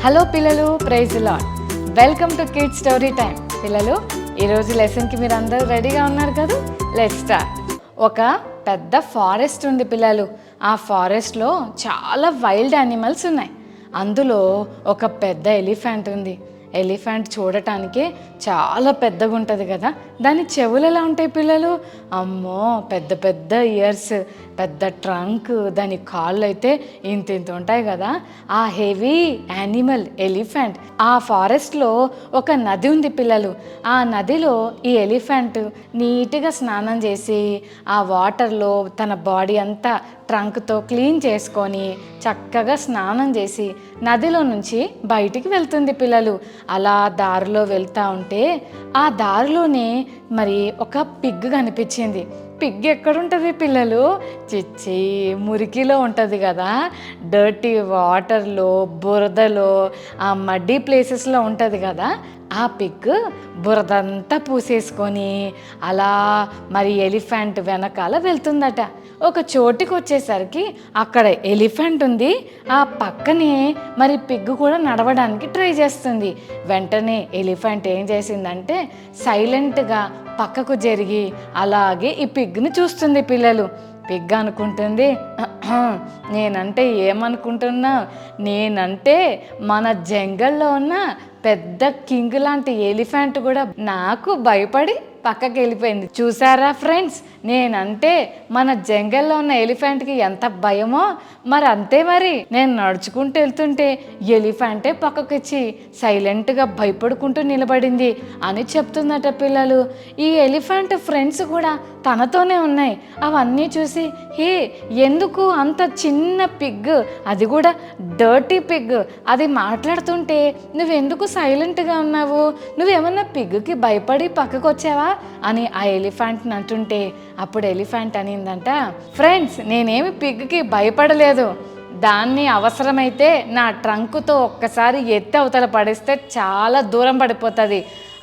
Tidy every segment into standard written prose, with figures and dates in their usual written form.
Hello పిల్లలు, praise lord. Welcome to kids story time. పిల్లలు, ఈరోజు లెసన్కి మీరు అందరూ రెడీగా ఉన్నారు కదా? Let's start. ఒక పెద్ద ఫారెస్ట్ ఉంది పిల్లలు. ఆ ఫారెస్ట్లో చాలా వైల్డ్ యానిమల్స్ ఉన్నాయి. అందులో ఒక పెద్ద ఎలిఫెంట్ ఉంది. ఎలిఫెంట్ చూడటానికి చాలా పెద్దగా ఉంటుంది కదా. దాని చెవులు ఎలా ఉంటాయి పిల్లలు? అమ్మో, పెద్ద పెద్ద ఇయర్స్, పెద్ద ట్రంక్. దాని కాళ్ళు అయితే ఇంత ఉంటాయి కదా. ఆ హెవీ యానిమల్ ఎలిఫెంట్. ఆ ఫారెస్ట్లో ఒక నది ఉంది పిల్లలు. ఆ నదిలో ఈ ఎలిఫెంట్ నీట్గా స్నానం చేసి ఆ వాటర్లో తన బాడీ అంతా ట్రంక్తో క్లీన్ చేసుకొని చక్కగా స్నానం చేసి నదిలో నుంచి బయటికి వెళ్తుంది పిల్లలు. అలా దారిలో వెళ్తూ ఉంటే ఆ దారిలోనే మరి ఒక పిగ్ కనిపించింది. పిగ్ ఎక్కడుంటుంది పిల్లలు? చిచ్చి మురికిలో ఉంటుంది కదా. డర్టీ వాటర్లో, బురదలో, ఆ మడ్డీ ప్లేసెస్లో ఉంటుంది కదా. ఆ పిగ్ బురదంతా పూసేసుకొని అలా మరి ఎలిఫెంట్ వెనకాల వెళ్తుందట. ఒక చోటుకి వచ్చేసరికి అక్కడ ఎలిఫెంట్ ఉంది. ఆ పక్కనే మరి పిగ్ కూడా నడవడానికి ట్రై చేస్తుంది. వెంటనే ఎలిఫెంట్ ఏం చేసిందంటే సైలెంట్గా పక్కకు జరిగి అలాగే ఈ పిగ్ని చూస్తుంది పిల్లలు. పిగ్ అనుకుంటుంది, నేనంటే ఏమనుకుంటున్నా, నేనంటే మన జంగల్లో ఉన్న పెద్ద కింగ్ లాంటి ఎలిఫెంట్ కూడా నాకు భయపడి పక్కకి వెళ్ళిపోయింది. చూసారా ఫ్రెండ్స్, నేనంటే మన జంగల్లో ఉన్న ఎలిఫెంట్కి ఎంత భయమో మరి అంతే. మరి నేను నడుచుకుంటూ వెళ్తుంటే ఎలిఫెంటే పక్కకొచ్చి సైలెంట్గా భయపడుకుంటూ నిలబడింది అని చెప్తుందట పిల్లలు. ఈ ఎలిఫెంట్ ఫ్రెండ్స్ కూడా తనతోనే ఉన్నాయి. అవన్నీ చూసి, హే, ఎందుకు అంత చిన్న పిగ్, అది కూడా డర్టీ పిగ్, అది మాట్లాడుతుంటే నువ్వెందుకు సైలెంట్గా ఉన్నావు? నువ్వేమన్నా పిగ్కి భయపడి పక్కకు వచ్చావా అని ఆ ఎలిఫెంట్ని అంటుంటే అప్పుడు ఎలిఫెంట్ అనిందంట, ఫ్రెండ్స్, నేనేమి పిగ్కి భయపడలేదు. దాన్ని అవసరమైతే నా ట్రంకుతో ఒక్కసారి ఎత్తి అవతల పడేస్తే చాలా దూరం పడిపోతుంది.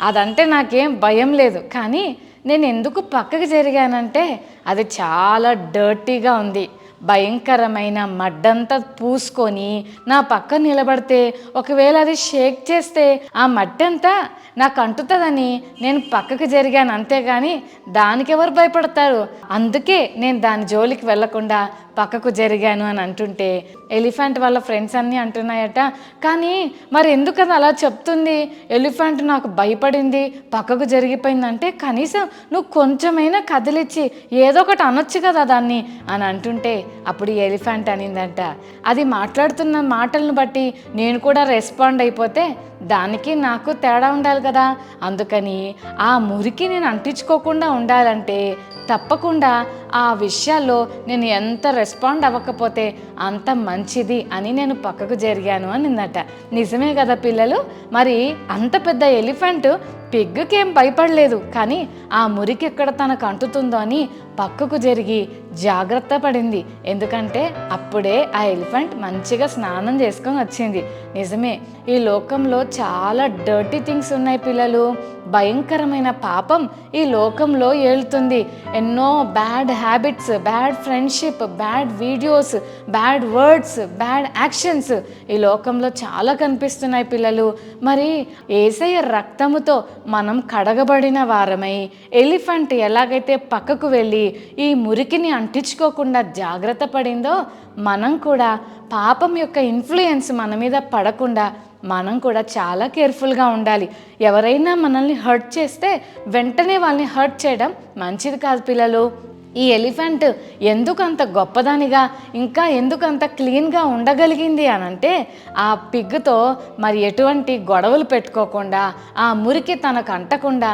అదంటే నాకేం భయం లేదు. కానీ నేను ఎందుకు పక్కకి జరిగానంటే అది చాలా డర్టీగా ఉంది. భయంకరమైన మడ్డంతా పూసుకొని నా పక్కన నిలబడితే ఒకవేళ అది షేక్ చేస్తే ఆ మట్టి అంతా నాకు అంటుతుందని నేను పక్కకి జరిగాను, అంతేగాని దానికి ఎవరు భయపడతారు? అందుకే నేను దాని జోలికి వెళ్లకుండా పక్కకు జరిగాను అని అంటుంటే ఎలిఫెంట్ వాళ్ళ ఫ్రెండ్స్ అన్నీ అంటున్నాయట, కానీ మరి ఎందుకు అది అలా చెప్తుంది? ఎలిఫెంట్ నాకు భయపడింది, పక్కకు జరిగిపోయిందంటే కనీసం నువ్వు కొంచెమైనా కదిలిచ్చి ఏదో ఒకటి అనొచ్చు కదా దాన్ని అని అంటుంటే అప్పుడు ఈ ఎలిఫెంట్ అనిందంట, అది మాట్లాడుతున్న మాటలను బట్టి నేను కూడా రెస్పాండ్ అయిపోతే దానికి నాకు తేడా ఉండాలి కదా. అందుకని ఆ మురికి నేను అంటించుకోకుండా ఉండాలంటే తప్పకుండా ఆ విషయాల్లో నేను ఎంత రెస్పాండ్ అవ్వకపోతే అంత మంచిది అని నేను పక్కకు జరిగాను అనిందట. నిజమే కదా పిల్లలు. మరి అంత పెద్ద ఎలిఫెంట్ పిగ్కి ఏం భయపడలేదు, కానీ ఆ మురికి ఎక్కడ తనకు అంటుతుందో అని పక్కకు జరిగి జాగ్రత్త పడింది. ఎందుకంటే అప్పుడే ఆ ఎలిఫెంట్ మంచిగా స్నానం చేసుకొని వచ్చింది. నిజమే, ఈ లోకంలో చాలా డర్టీ థింగ్స్ ఉన్నాయి పిల్లలు. భయంకరమైన పాపం ఈ లోకంలో ఏలుతుంది. ఎన్నో bad habits, bad friendship, bad videos, bad words, bad actions ఈ లోకంలో చాలా కనిపిస్తున్నాయి పిల్లలు. మరి యేసయ్య రక్తముతో మనం కడగబడిన వారమై ఎలిఫెంట్ ఎలాగైతే పక్కకు వెళ్ళి ఈ మురికిని అంటించుకోకుండా జాగ్రత్త పడిందో మనం కూడా పాపం యొక్క ఇన్ఫ్లుయెన్స్ మన మీద పడకుండా మనం కూడా చాలా కేర్ఫుల్గా ఉండాలి. ఎవరైనా మనల్ని హర్ట్ చేస్తే వెంటనే వాళ్ళని హర్ట్ చేయడం మంచిది కాదు పిల్లలు. ఈ ఎలిఫెంట్ ఎందుకు అంత గొప్పదానిగా ఇంకా ఎందుకు అంత క్లీన్గా ఉండగలిగింది అనంటే ఆ పిగ్తో మరి ఎటువంటి గొడవలు పెట్టుకోకుండా ఆ మురికి తనకు అంటకుండా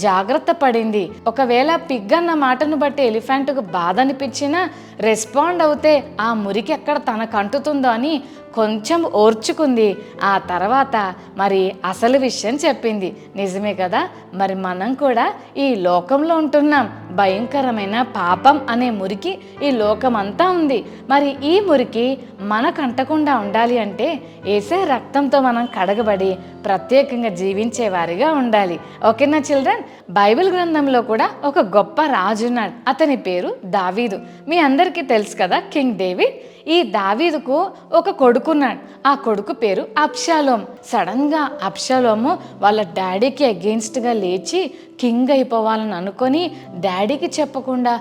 జాగ్రత్త పడింది. ఒకవేళ పిగ్ అన్న మాటను బట్టి ఎలిఫెంట్కు బాధ అనిపించినా రెస్పాండ్ అవుతే ఆ మురికి ఎక్కడ తనకు అంటుతుందో అని కొంచెం ఓర్చుకుంది. ఆ తర్వాత మరి అసలు విషయం చెప్పింది. నిజమే కదా. మరి మనం కూడా ఈ లోకంలో ఉంటున్నాం. భయంకరమైన పాపం అనే మురికి ఈ లోకమంతా ఉంది. మరి ఈ మురికి మనకు అంటకుండా ఉండాలి అంటే యేసే రక్తంతో మనం కడగబడి ప్రత్యేకంగా జీవించేవారిగా ఉండాలి. ఓకేనా చిల్డ్రన్? బైబిల్ గ్రంథంలో కూడా ఒక గొప్ప రాజు ఉన్నాడు. అతని పేరు దావీదు. మీ అందరికీ తెలుసు కదా, కింగ్ డేవిడ్. ఈ దావీదుకు ఒక కొడుకున్నాడు. ఆ కొడుకు పేరు అబ్షాలోం. సడన్గా అబ్షాలోము వాళ్ళ డాడీకి అగెయిన్స్ట్గా లేచి కింగ్ అయిపోవాలని అనుకొని డాడీకి చెప్పకుండా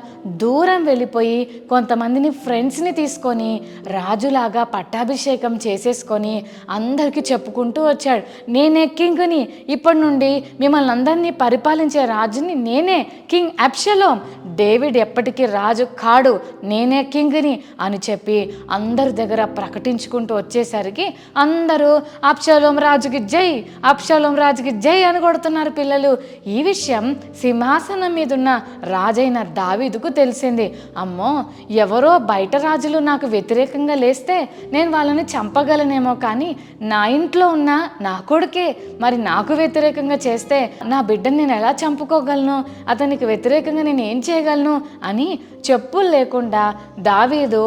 దూరం వెళ్ళిపోయి కొంతమందిని ఫ్రెండ్స్ని తీసుకొని రాజులాగా పట్టాభిషేకం చేసేసుకొని అందరికీ చెప్పుకుంటూ వచ్చాడు, నేనే కింగ్ని, ఇప్పటి నుండి మిమ్మల్ని అందరినీ పరిపాలించే రాజుని నేనే, కింగ్ అబ్షాలోం. డేవిడ్ ఎప్పటికీ రాజు కాడు, నేనే కింగ్ని అని చెప్పి అందరి దగ్గర ప్రకటించుకుంటూ వచ్చేసరికి అందరూ అబ్షాలోం రాజుకి జై, అబ్షాలోం రాజుకి జై అని కొడుతున్నారు పిల్లలు. ఈ విషయం సింహాసనం మీద ఉన్న రాజైన దావీదుకు తెలిసింది. అమ్మో, ఎవరో బయట రాజులు నాకు వ్యతిరేకంగా లేస్తే నేను వాళ్ళని చంపగలనేమో, కానీ నా ఇంట్లో ఉన్న నా కొడుకే మరి నాకు వ్యతిరేకంగా చేస్తే నా బిడ్డని నేను ఎలా చంపుకోగలను, అతనికి వ్యతిరేకంగా నేను ఏం చేయగలను అని చెప్పులు లేకుండా దావీదు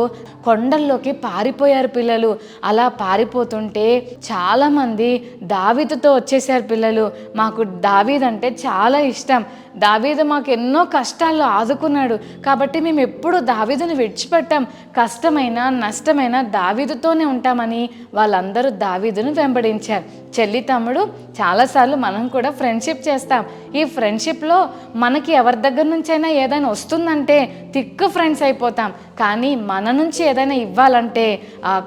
కొండల్లోకి పారిపోయారు పిల్లలు. అలా పారిపోతుంటే చాలామంది దావీదుతో వచ్చేసారు పిల్లలు. మాకు దావీదు అంటే చాలా ఇష్టం, దావీదు మాకు ఎన్నో కష్టాల్లో ఆదుకున్నాడు కాబట్టి మేము ఎప్పుడు దావీదుని విడిచిపెట్టాం, కష్టమైన నష్టమైన దావీదుతోనే ఉంటామని వాళ్ళందరూ దావీదును వెంబడించారు. చెల్లి తమ్ముడు, చాలాసార్లు మనం కూడా ఫ్రెండ్షిప్ చేస్తాం. ఈ ఫ్రెండ్షిప్లో మనకి ఎవరి దగ్గర నుంచైనా ఏదైనా వస్తుందంటే థిక్ ఫ్రెండ్స్ అయిపోతాం. కానీ మన నుంచి ఏదైనా ఇవ్వాలంటే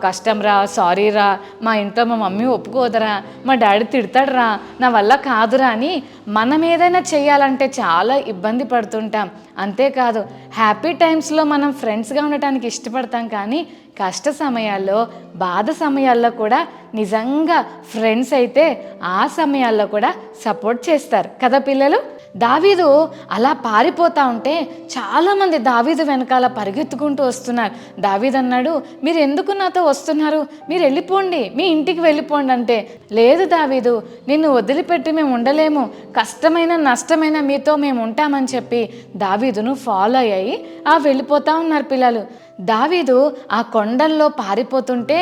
కష్టం రా, సారీ రా, మా ఇంట్లో మా మమ్మీ ఒప్పుకోదరా, మా డాడీ తిడతాడరా, నా వల్ల కాదురా అని మనం ఏదైనా చేయాలంటే చాలా ఇబ్బంది పడుతుంటాం. అంతేకాదు, హ్యాపీ టైమ్స్లో మనం ఫ్రెండ్స్గా ఉండటానికి ఇష్టపడతాం, కానీ కష్ట సమయాల్లో బాధ సమయాల్లో కూడా నిజంగా ఫ్రెండ్స్ అయితే ఆ సమయాల్లో కూడా సపోర్ట్ చేస్తారు కదా పిల్లలు. దావీదు అలా పారిపోతా ఉంటే చాలామంది దావీదు వెనకాల పరిగెత్తుకుంటూ వస్తున్నారు. దావీదు అన్నాడు, మీరు ఎందుకు నాతో వస్తున్నారు, మీరు వెళ్ళిపోండి, మీ ఇంటికి వెళ్ళిపోండి అంటే, లేదు దావీదు, నిన్ను వదిలిపెట్టి మేము ఉండలేము, కష్టమైన నష్టమైన మీతో మేము ఉంటామని చెప్పి దావీదును ఫాలో అయ్యి వెళ్ళిపోతూ ఉన్నారు పిల్లలు. దావీదు ఆ కొండల్లో పారిపోతుంటే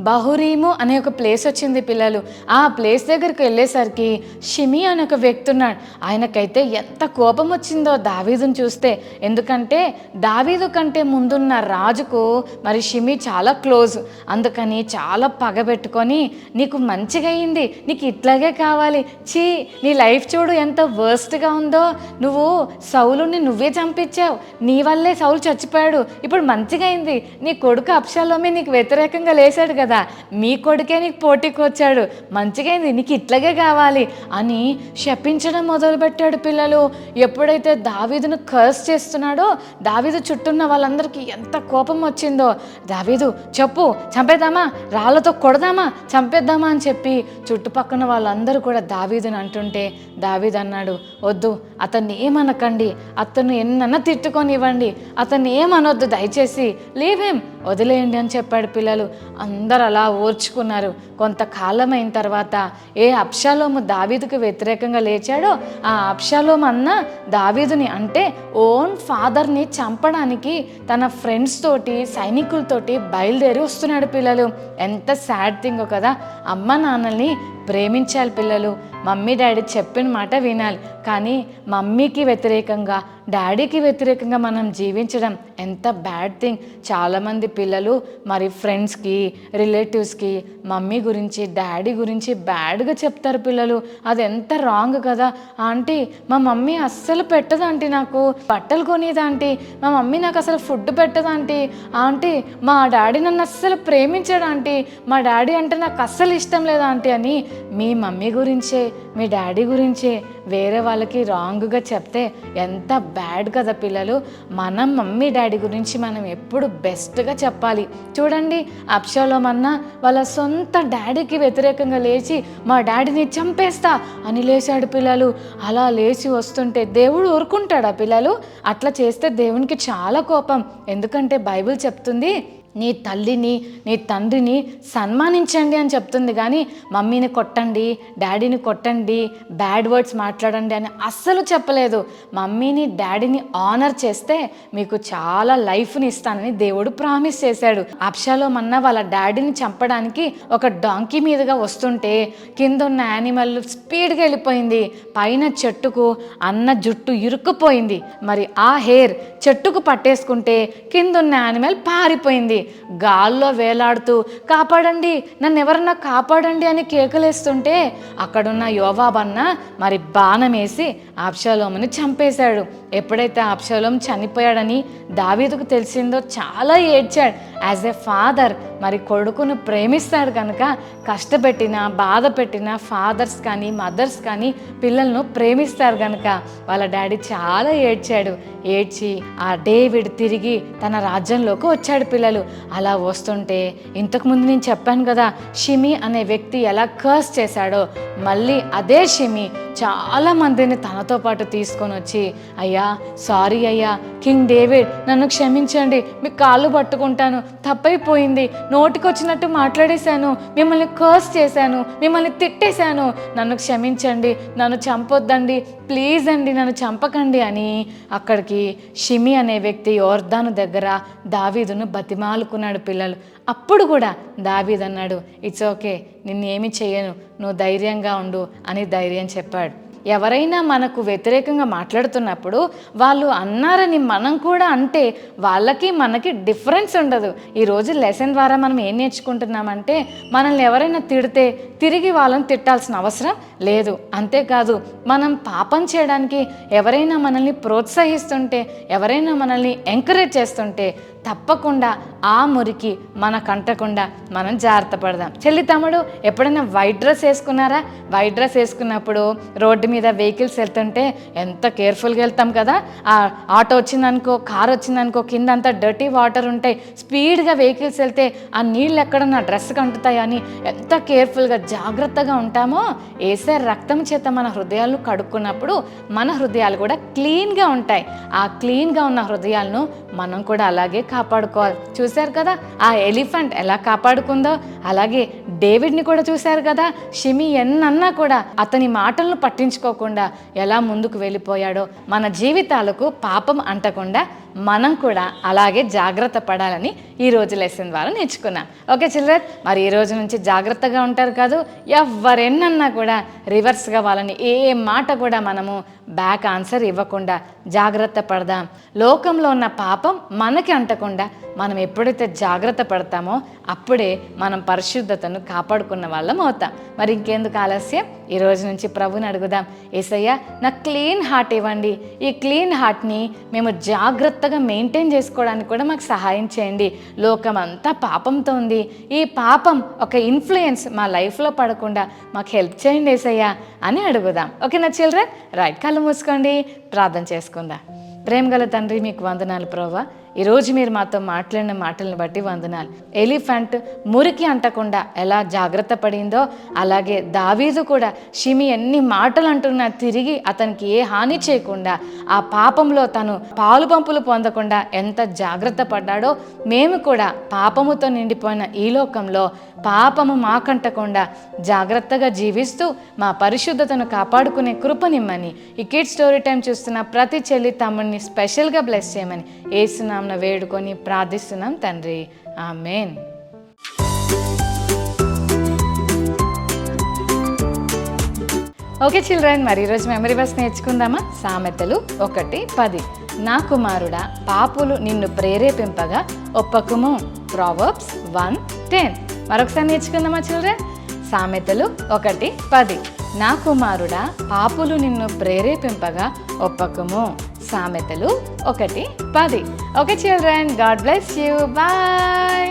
బహురీము అనే ఒక ప్లేస్ వచ్చింది పిల్లలు. ఆ ప్లేస్ దగ్గరికి వెళ్ళేసరికి షిమి అనే ఒక వ్యక్తి ఉన్నాడు. ఆయనకైతే ఎంత కోపం వచ్చిందో దావీదుని చూస్తే. ఎందుకంటే దావీదు కంటే ముందున్న రాజుకు మరి షిమి చాలా క్లోజ్. అందుకని చాలా పగబెట్టుకొని, నీకు మంచిగా అయింది, నీకు ఇట్లాగే కావాలి, చీ నీ లైఫ్ చూడు ఎంత వర్స్ట్గా ఉందో, నువ్వు సౌలుని నువ్వే చంపించావు, నీ వల్లే సౌలు చచ్చిపోయాడు, ఇప్పుడు మంచిగా అయింది, నీ కొడుకు అబ్షాలోమే నీకు వ్యతిరేకంగా లేచాడు కదా, మీ కొడుకే నీకు పోటీకి వచ్చాడు, మంచిగా అయింది, నీకు ఇట్లాగే కావాలి అని శపించడం మొదలుపెట్టాడు పిల్లలు. ఎప్పుడైతే దావీదును కర్స్ చేస్తున్నాడో దావీదు చుట్టూన్న వాళ్ళందరికీ ఎంత కోపం వచ్చిందో. దావీదు చెప్పు, చంపేద్దామా, రాళ్ళతో కొడదామా, చంపేద్దామా అని చెప్పి చుట్టుపక్కన వాళ్ళందరూ కూడా దావీదుని అంటుంటే దావీదు అన్నాడు, వద్దు, అతన్ని ఏమనకండి, అతను ఎన్నన్నా తిట్టుకొనివ్వండి, అతన్ని ఏమనొద్దు, దయచేసి లీవ్ హిమ్, వదిలేయండి అని చెప్పాడు పిల్లలు. అందరు అలా ఓర్చుకున్నారు. కొంతకాలం అయిన తర్వాత అబ్షాలోము దావీదుకు వ్యతిరేకంగా లేచాడో ఆ అబ్షాలోము అన్న దావీదుని అంటే ఓన్ ఫాదర్ని చంపడానికి తన ఫ్రెండ్స్ తోటి సైనికులతోటి బయలుదేరి వస్తున్నాడు పిల్లలు. ఎంత సాడ్ థింగో కదా. అమ్మ నాన్నల్ని ప్రేమించాలి పిల్లలు, మమ్మీ డాడీ చెప్పిన మాట వినాలి, కానీ మమ్మీకి వ్యతిరేకంగా డాడీకి వ్యతిరేకంగా మనం జీవించడం ఎంత బ్యాడ్ థింగ్. చాలామంది పిల్లలు మరి ఫ్రెండ్స్కి రిలేటివ్స్కి మమ్మీ గురించి డాడీ గురించి బ్యాడ్గా చెప్తారు పిల్లలు. అది ఎంత రాంగ్ కదా. ఆంటీ మా మమ్మీ అస్సలు పెట్టదు ఆంటీ, నాకు బట్టలు కొనేదా ఆంటీ, మా మమ్మీ నాకు అసలు ఫుడ్ పెట్టదు ఆంటీ, ఆంటీ మా డాడీ నన్ను అస్సలు ప్రేమించాడు ఆంటీ, మా డాడీ అంటే నాకు అస్సలు ఇష్టం లేదా ఆంటీ అని మీ మమ్మీ గురించే మీ డాడీ గురించే వేరే వాళ్ళకి రాంగ్గా చెప్తే ఎంత బ్యాడ్ కదా పిల్లలు. మనం మమ్మీ డాడీ గురించి మనం ఎప్పుడు బెస్ట్గా చెప్పాలి. చూడండి, అబ్షాలోము అన్న వాళ్ళ సొంత డాడీకి వ్యతిరేకంగా లేచి మా డాడీని చంపేస్తా అని లేచాడు పిల్లలు. అలా లేచి వస్తుంటే దేవుడు ఊరుకుంటాడా పిల్లలు? అట్లా చేస్తే దేవునికి చాలా కోపం. ఎందుకంటే బైబిల్ చెప్తుంది, నీ తల్లిని నీ తండ్రిని సన్మానించండి అని చెప్తుంది, కానీ మమ్మీని కొట్టండి, డాడీని కొట్టండి, బ్యాడ్ వర్డ్స్ మాట్లాడండి అని అస్సలు చెప్పలేదు. మమ్మీని డాడీని ఆనర్ చేస్తే మీకు చాలా లైఫ్ని ఇస్తానని దేవుడు ప్రామిస్ చేశాడు. అబ్షాలోం అన్న వాళ్ళ డాడీని చంపడానికి ఒక డాంకీ మీదుగా వస్తుంటే కింద ఉన్న యానిమల్ స్పీడ్గా వెళ్ళిపోయింది. పైన చెట్టుకు అన్న జుట్టు ఇరుక్కుపోయింది. మరి ఆ హెయిర్ చెట్టుకు పట్టేసుకుంటే కింద ఉన్న యానిమల్ పారిపోయింది. గాల్లో వేలాడుతూ కాపాడండి, నన్ను ఎవరన్నా కాపాడండి అని కేకలేస్తుంటే అక్కడున్న యోవాబు అన్న మరి బాణం వేసి అబ్షాలోముని చంపేశాడు. ఎప్పుడైతే అబ్షాలోం చనిపోయాడని దావీదుకు తెలిసిందో చాలా ఏడ్చాడు. యాజ్ ఎ ఫాదర్ మరి కొడుకును ప్రేమిస్తాడు కనుక కష్టపెట్టిన బాధ పెట్టిన ఫాదర్స్ కానీ మదర్స్ కానీ పిల్లలను ప్రేమిస్తారు కనుక వాళ్ళ డాడీ చాలా ఏడ్చాడు. ఏడ్చి ఆ డేవిడ్ తిరిగి తన రాజ్యంలోకి వచ్చాడు. పిల్లలు అలా వస్తుంటే ఇంతకుముందు నేను చెప్పాను కదా, షిమి అనే వ్యక్తి ఎలా కర్స్ చేశాడో మళ్ళీ అదే షిమి చాలా మందిని తనతో పాటు తీసుకొని వచ్చి, అయ్యా సారీ అయ్యా, కింగ్ డేవిడ్ నన్ను క్షమించండి, మీ కాళ్ళు పట్టుకుంటాను, తప్పైపోయింది, నోటికొచ్చినట్టు మాట్లాడేశాను, మిమ్మల్ని కర్స్ చేశాను, మిమ్మల్ని తిట్టేశాను, నన్ను క్షమించండి, నన్ను చంపొద్దండి, ప్లీజ్ అండి నన్ను చంపకండి అని అక్కడికి షిమి అనే వ్యక్తి యోర్దాను దగ్గర దావీదును బతిమాలుకున్నాడు. పిల్లలు అప్పుడు కూడా దావీదు అన్నాడు, ఇట్స్ ఓకే, నిన్నేమి చెయ్యను, నువ్వు ధైర్యంగా ఉండు అని ధైర్యం చెప్పాడు. ఎవరైనా మనకు వ్యతిరేకంగా మాట్లాడుతున్నప్పుడు వాళ్ళు అన్నారని మనం కూడా అంటే వాళ్ళకి మనకి డిఫరెన్స్ ఉండదు. ఈరోజు లెసన్ ద్వారా మనం ఏం నేర్చుకుంటున్నామంటే మనల్ని ఎవరైనా తిడితే తిరిగి వాళ్ళని తిట్టాల్సిన అవసరం లేదు. అంతేకాదు మనం పాపం చేయడానికి ఎవరైనా మనల్ని ప్రోత్సహిస్తుంటే, ఎవరైనా మనల్ని ఎంకరేజ్ చేస్తుంటే తప్పకుండా ఆ మురికి మనకంటకుండా మనం జాగ్రత్త పడదాం. చెల్లి తమ్ముడు ఎప్పుడైనా వైట్ డ్రెస్ వేసుకున్నారా? వైట్ డ్రెస్ వేసుకున్నప్పుడు రోడ్డు మీద వెహికల్స్ వెళ్తుంటే ఎంత కేర్ఫుల్గా వెళ్తాం కదా. ఆ ఆటో వచ్చిందనుకో, కార్ వచ్చిందనుకో, కింద అంతా డర్టీ వాటర్ ఉంటాయి, స్పీడ్గా వెహికల్స్ వెళ్తే ఆ నీళ్ళు ఎక్కడ నా డ్రెస్కి అంటుతాయని ఎంత కేర్ఫుల్గా జాగ్రత్తగా ఉంటామో, ఏసే రక్తం చేత మన హృదయాలను కడుక్కున్నప్పుడు మన హృదయాలు కూడా క్లీన్గా ఉంటాయి. ఆ క్లీన్గా ఉన్న హృదయాలను మనం కూడా అలాగే కాపాడుకోవాలి. చూశారు కదా ఆ ఎలిఫెంట్ ఎలా కాపాడుకుందో, అలాగే డేవిడ్ని కూడా చూశారు కదా, షిమి ఎన్నన్నా కూడా అతని మాటలను పట్టించుకోకుండా ఎలా ముందుకు వెళ్ళిపోయాడో. మన జీవితాలకు పాపం అంటకుండా మనం కూడా అలాగే జాగ్రత్త పడాలని ఈరోజు లెసన్ ద్వారా నేర్చుకున్నాం. ఓకే చిల్డ్రన్, మరి ఈరోజు నుంచి జాగ్రత్తగా ఉంటారు కాదు. ఎవరెన్నన్నా కూడా రివర్స్గా వాళ్ళని ఏ మాట కూడా మనము బ్యాక్ ఆన్సర్ ఇవ్వకుండా జాగ్రత్త పడదాం. లోకంలో ఉన్న పాపం మనకి అంటకుండా మనం ఎప్పుడైతే జాగ్రత్త పడతామో అప్పుడే మనం పరిశుద్ధతను కాపాడుకున్న వాళ్ళం అవుతాం. మరి ఇంకెందుకు ఆలస్యం, ఈరోజు నుంచి ప్రభుని అడుగుదాం, యేసయ్య నాకు క్లీన్ హార్ట్ ఇవ్వండి, ఈ క్లీన్ హార్ట్ని మేము జాగ్రత్తగా మెయింటైన్ చేసుకోవడానికి కూడా మాకు సహాయం చేయండి. లోకం అంతా పాపంతో ఉంది, ఈ పాపం ఒక ఇన్ఫ్లుయెన్స్ మా లైఫ్లో పడకుండా మాకు హెల్ప్ చేయండి యేసయ్య అని అడుగుదాం. ఓకేనా చిల్డ్రన్? రైట్, కళ్ళు మూసుకోండి, ప్రార్థన చేసుకుందాం. ప్రేమగల తండ్రి, మీకు వందనాలు ప్రభువా. ఈరోజు మీరు మాతో మాట్లాడిన మాటలను బట్టి వందనాలు. ఎలిఫెంట్ మురికి అంటకుండా ఎలా జాగ్రత్త పడిందో అలాగే దావీదు కూడా షిమి ఎన్ని మాటలు అంటున్నా తిరిగి అతనికి ఏ హాని చేయకుండా ఆ పాపంలో తను పాలు పంపులు పొందకుండా ఎంత జాగ్రత్త పడ్డాడో మేము కూడా పాపముతో నిండిపోయిన ఈ లోకంలో పాపము మాకంటకుండా జాగ్రత్తగా జీవిస్తూ మా పరిశుద్ధతను కాపాడుకునే కృపనిమ్మని ఈ కిడ్స్ స్టోరీ టైం చూస్తున్న ప్రతి చెల్లి తమ్ముడిని స్పెషల్గా బ్లెస్ చేయమని యేసునామమున వేడుకొని ప్రార్థిస్తున్నాం తండ్రి, ఆమేన్. ఓకే చిల్డ్రన్, మరి ఈరోజు మెమరీ వర్స్ నేర్చుకుందామా? సామెతలు 1:10. నా కుమారుడా, పాపులు నిన్ను ప్రేరేపింపగా ఒప్పకుము. ప్రావర్బ్స్ 1:10. మరొకసారి నేర్చుకుందామా చిల్డ్రన్? సామెతలు 1:10. నా కుమారుడా, పాపులు నిన్ను ప్రేరేపింపగా ఒప్పకుము. సామెతలు 1:10. Okay children, God bless you, bye.